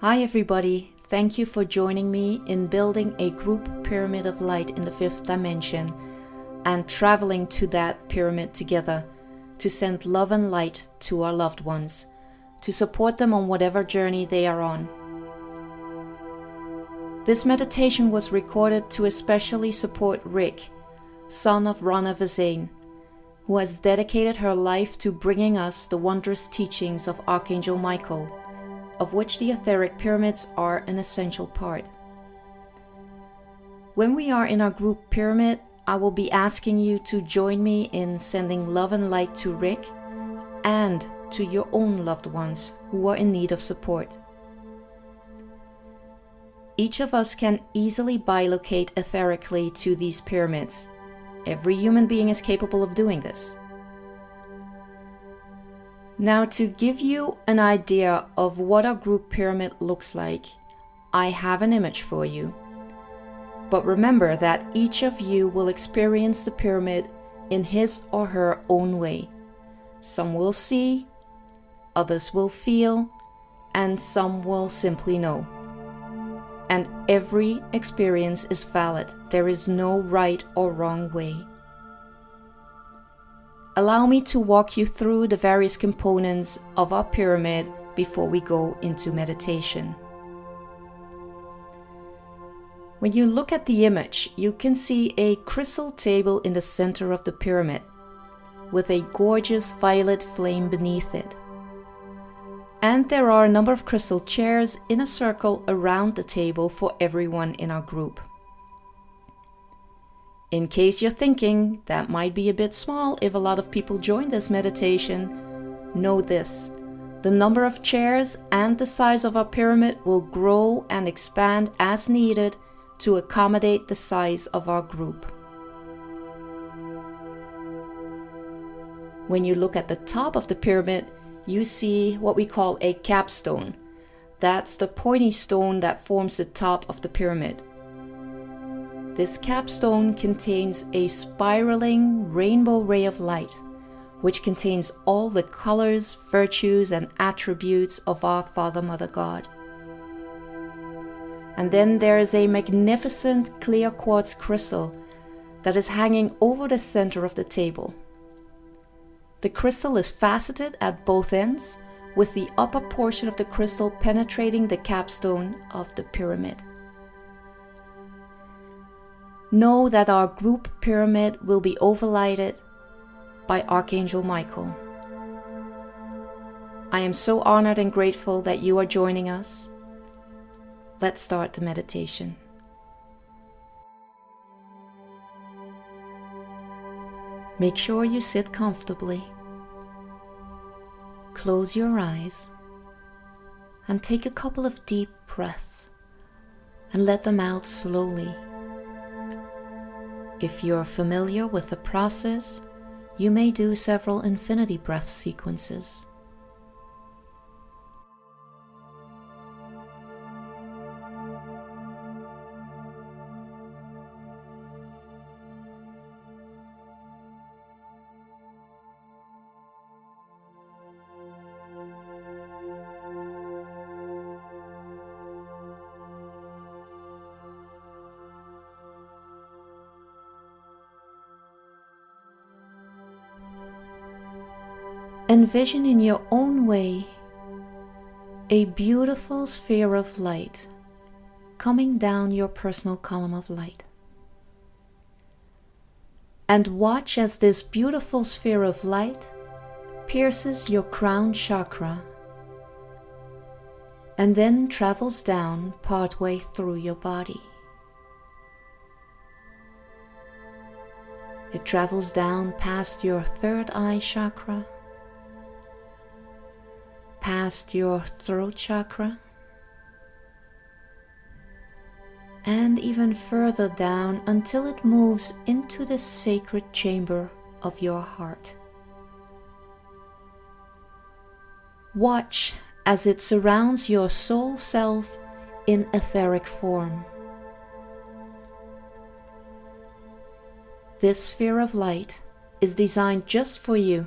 Hi everybody, thank you for joining me in building a group pyramid of light in the fifth dimension and traveling to that pyramid together to send love and light to our loved ones, to support them on whatever journey they are on. This meditation was recorded to especially support Rick, son of Ronna Vezane, who has dedicated her life to bringing us the wondrous teachings of Archangel Michael, of which the etheric pyramids are an essential part. When we are in our group pyramid, I will be asking you to join me in sending love and light to Rick and to your own loved ones who are in need of support. Each of us can easily bilocate etherically to these pyramids. Every human being is capable of doing this. Now, to give you an idea of what our group pyramid looks like, I have an image for you. But remember that each of you will experience the pyramid in his or her own way. Some will see, others will feel, and some will simply know. And every experience is valid. There is no right or wrong way. Allow me to walk you through the various components of our pyramid before we go into meditation. When you look at the image, you can see a crystal table in the center of the pyramid, with a gorgeous violet flame beneath it. And there are a number of crystal chairs in a circle around the table for everyone in our group. In case you're thinking that might be a bit small if a lot of people join this meditation, know this: the number of chairs and the size of our pyramid will grow and expand as needed to accommodate the size of our group. When you look at the top of the pyramid, you see what we call a capstone. That's the pointy stone that forms the top of the pyramid. This capstone contains a spiraling rainbow ray of light, which contains all the colors, virtues, and attributes of our Father, Mother, God. And then there is a magnificent clear quartz crystal that is hanging over the center of the table. The crystal is faceted at both ends, with the upper portion of the crystal penetrating the capstone of the pyramid. Know that our group pyramid will be overlighted by Archangel Michael. I am so honored and grateful that you are joining us. Let's start the meditation. Make sure you sit comfortably. Close your eyes and take a couple of deep breaths and let them out slowly. If you're familiar with the process, you may do several infinity breath sequences. Envision in your own way a beautiful sphere of light coming down your personal column of light. And watch as this beautiful sphere of light pierces your crown chakra and then travels down partway through your body. It travels down past your third eye chakra, past your throat chakra, and even further down until it moves into the sacred chamber of your heart. Watch as it surrounds your soul self in etheric form. This sphere of light is designed just for you,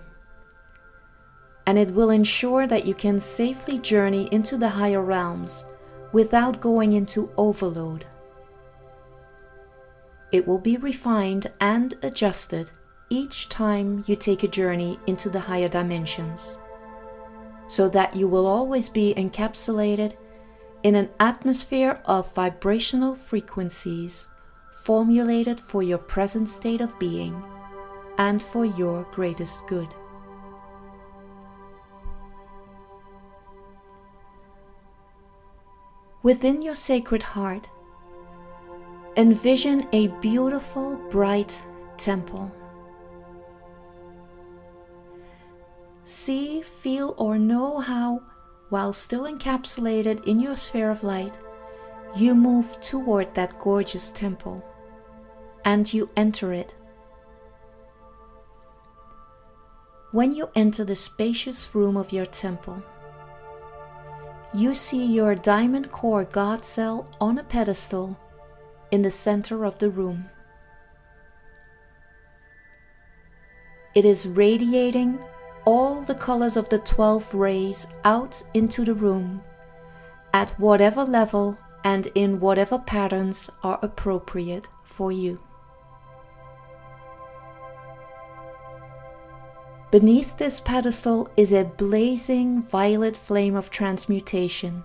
and it will ensure that you can safely journey into the higher realms without going into overload. It will be refined and adjusted each time you take a journey into the higher dimensions, so that you will always be encapsulated in an atmosphere of vibrational frequencies formulated for your present state of being and for your greatest good. Within your sacred heart, envision a beautiful, bright temple. See, feel, or know how, while still encapsulated in your sphere of light, you move toward that gorgeous temple, and you enter it. When you enter the spacious room of your temple, you see your diamond core God cell on a pedestal in the center of the room. It is radiating all the colors of the 12 rays out into the room at whatever level and in whatever patterns are appropriate for you. Beneath this pedestal is a blazing violet flame of transmutation,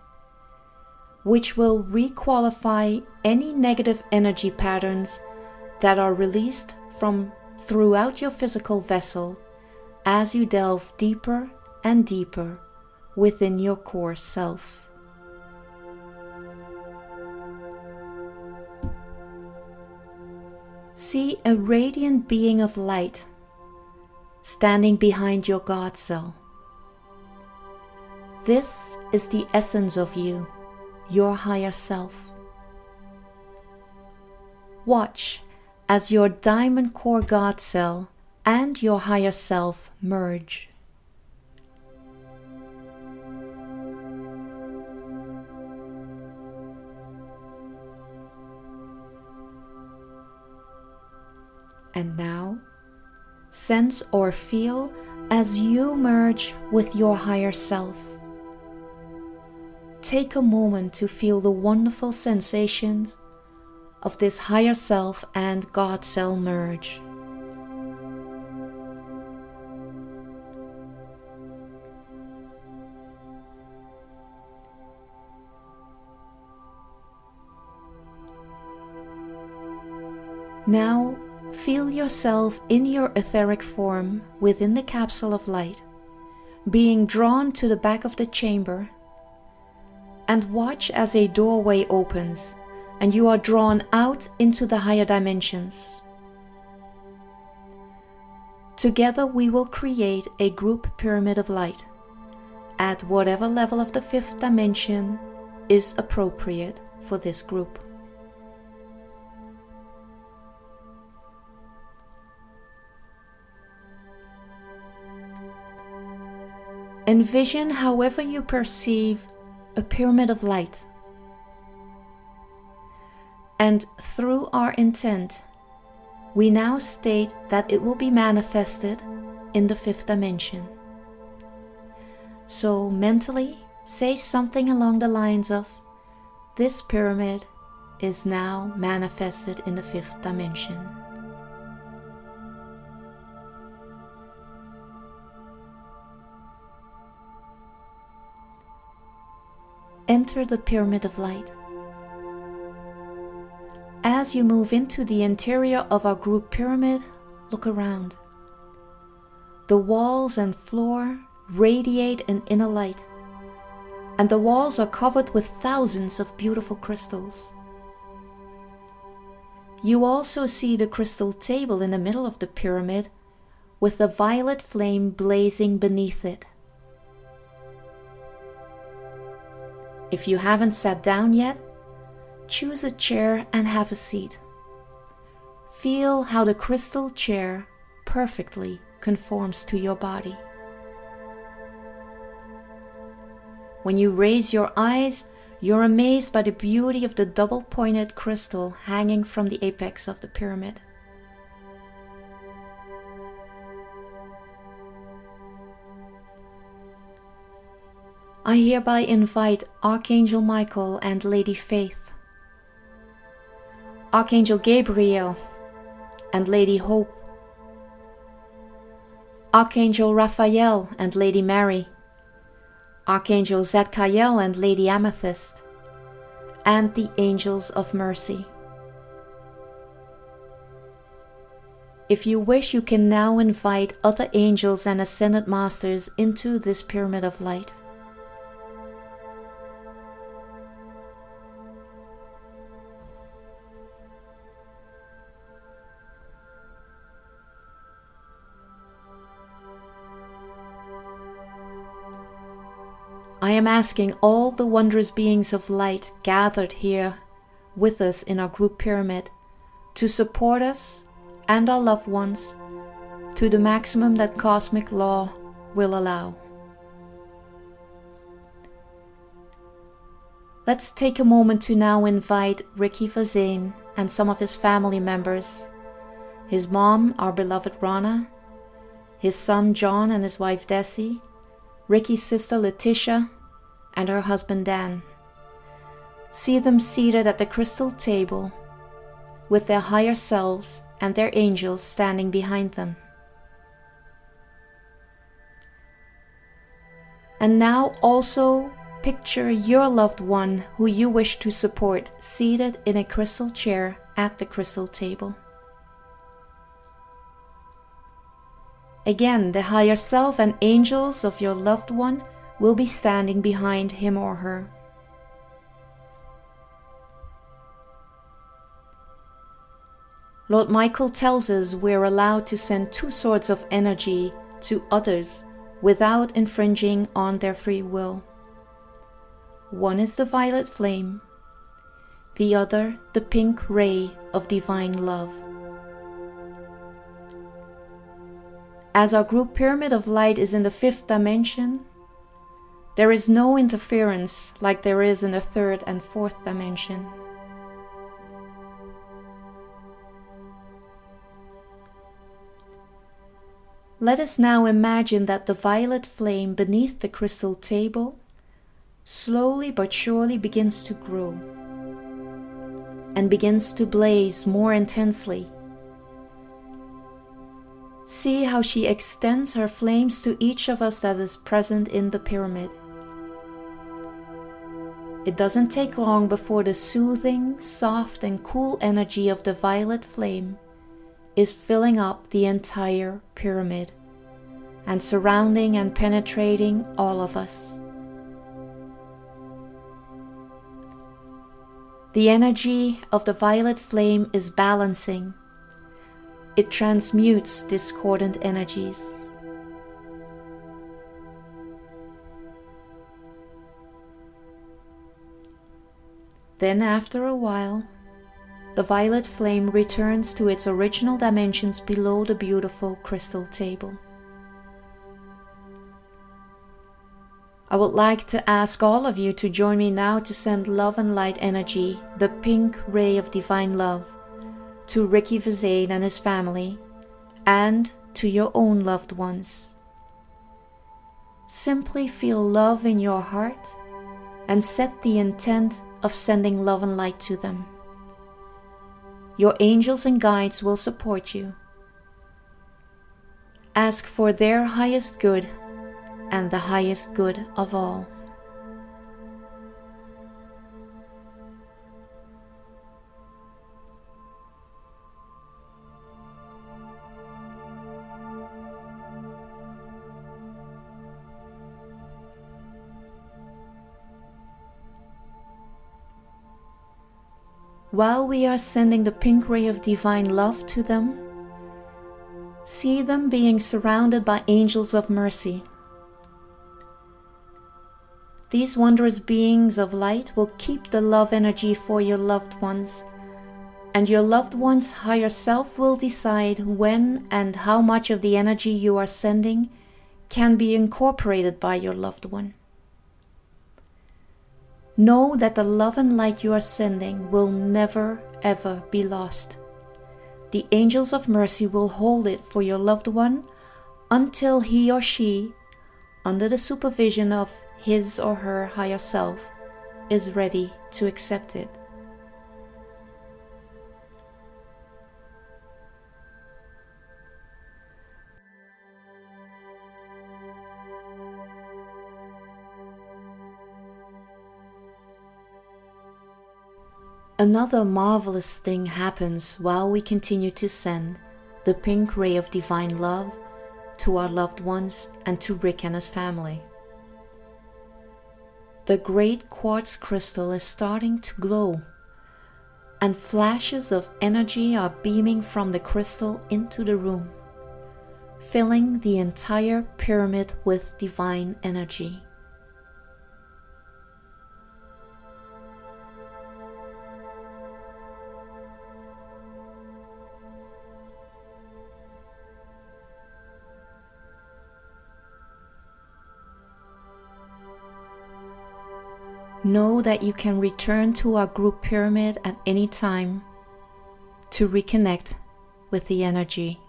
which will requalify any negative energy patterns that are released from throughout your physical vessel as you delve deeper and deeper within your core self. See a radiant being of light standing behind your God cell. This is the essence of you, your higher self. Watch as your diamond core God cell and your higher self merge. And now, sense or feel as you merge with your higher self. Take a moment to feel the wonderful sensations of this higher self and God cell merge. Now, feel yourself in your etheric form within the capsule of light, being drawn to the back of the chamber, and watch as a doorway opens and you are drawn out into the higher dimensions. Together we will create a group pyramid of light at whatever level of the 5th dimension is appropriate for this group. Envision however you perceive a pyramid of light, and through our intent, we now state that it will be manifested in the 5th dimension. So mentally, say something along the lines of, this pyramid is now manifested in the 5th dimension. Enter the pyramid of light. As you move into the interior of our group pyramid, look around. The walls and floor radiate an inner light, and the walls are covered with thousands of beautiful crystals. You also see the crystal table in the middle of the pyramid with the violet flame blazing beneath it. If you haven't sat down yet, choose a chair and have a seat. Feel how the crystal chair perfectly conforms to your body. When you raise your eyes, you're amazed by the beauty of the double-pointed crystal hanging from the apex of the pyramid. I hereby invite Archangel Michael and Lady Faith, Archangel Gabriel and Lady Hope, Archangel Raphael and Lady Mary, Archangel Zadkiel and Lady Amethyst, and the Angels of Mercy. If you wish, you can now invite other angels and ascended masters into this pyramid of light. I am asking all the wondrous beings of light gathered here with us in our group pyramid to support us and our loved ones to the maximum that cosmic law will allow. Let's take a moment to now invite Ronna Vezane and some of his family members, his mom, our beloved Ronna, his son John and his wife Desi, Ricky's sister Letitia, and her husband Dan. See them seated at the crystal table with their higher selves and their angels standing behind them. And now also picture your loved one who you wish to support seated in a crystal chair at the crystal table. Again, the higher self and angels of your loved one will be standing behind him or her. Lord Michael tells us we're allowed to send 2 swords of energy to others without infringing on their free will. One is the violet flame, the other the pink ray of divine love. As our group pyramid of light is in the 5th dimension, there is no interference like there is in the 3rd and 4th dimension. Let us now imagine that the violet flame beneath the crystal table slowly but surely begins to grow and begins to blaze more intensely. See how she extends her flames to each of us that is present in the pyramid. It doesn't take long before the soothing, soft, and cool energy of the violet flame is filling up the entire pyramid and surrounding and penetrating all of us. The energy of the violet flame is balancing. It transmutes discordant energies. Then after a while, the violet flame returns to its original dimensions below the beautiful crystal table. I would like to ask all of you to join me now to send love and light energy, the pink ray of divine love, to Ronna Vezane and his family, and to your own loved ones. Simply feel love in your heart and set the intent of sending love and light to them. Your angels and guides will support you. Ask for their highest good and the highest good of all. While we are sending the pink ray of divine love to them, see them being surrounded by angels of mercy. These wondrous beings of light will keep the love energy for your loved ones, and your loved one's higher self will decide when and how much of the energy you are sending can be incorporated by your loved one. Know that the love and light you are sending will never, ever be lost. The angels of mercy will hold it for your loved one until he or she under the supervision of his or her higher self, is ready to accept it. Another marvelous thing happens while we continue to send the pink ray of divine love to our loved ones and to Rick and his family. The great quartz crystal is starting to glow, and flashes of energy are beaming from the crystal into the room, filling the entire pyramid with divine energy. Know that you can return to our group pyramid at any time to reconnect with the energy.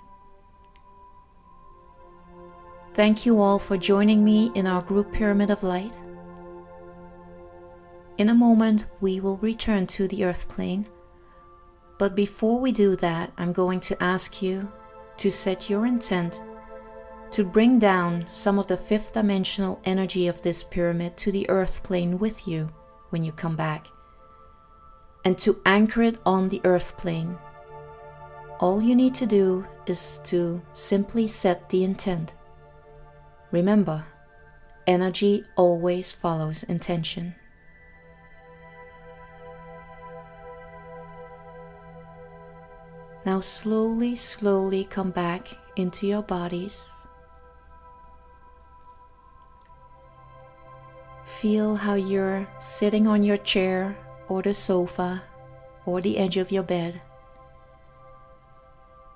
Thank you all for joining me in our group pyramid of light. In a moment, we will return to the earth plane. But before we do that, I'm going to ask you to set your intent to bring down some of the fifth dimensional energy of this pyramid to the earth plane with you when you come back, and to anchor it on the earth plane. All you need to do is to simply set the intent. Remember, energy always follows intention. Now slowly come back into your bodies. Feel how you're sitting on your chair or the sofa or the edge of your bed.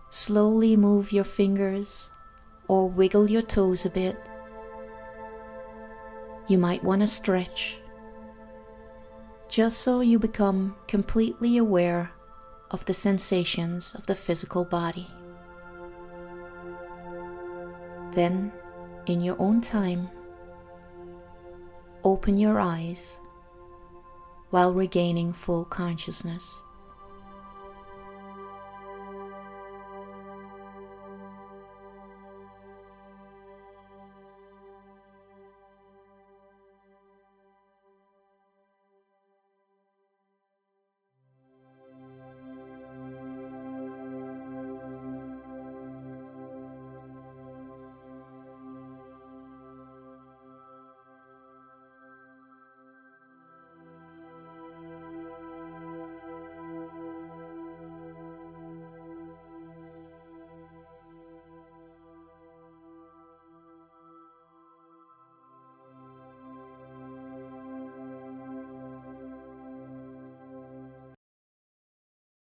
Slowly move your fingers or wiggle your toes a bit. You might want to stretch, just so you become completely aware of the sensations of the physical body. Then, in your own time, open your eyes while regaining full consciousness.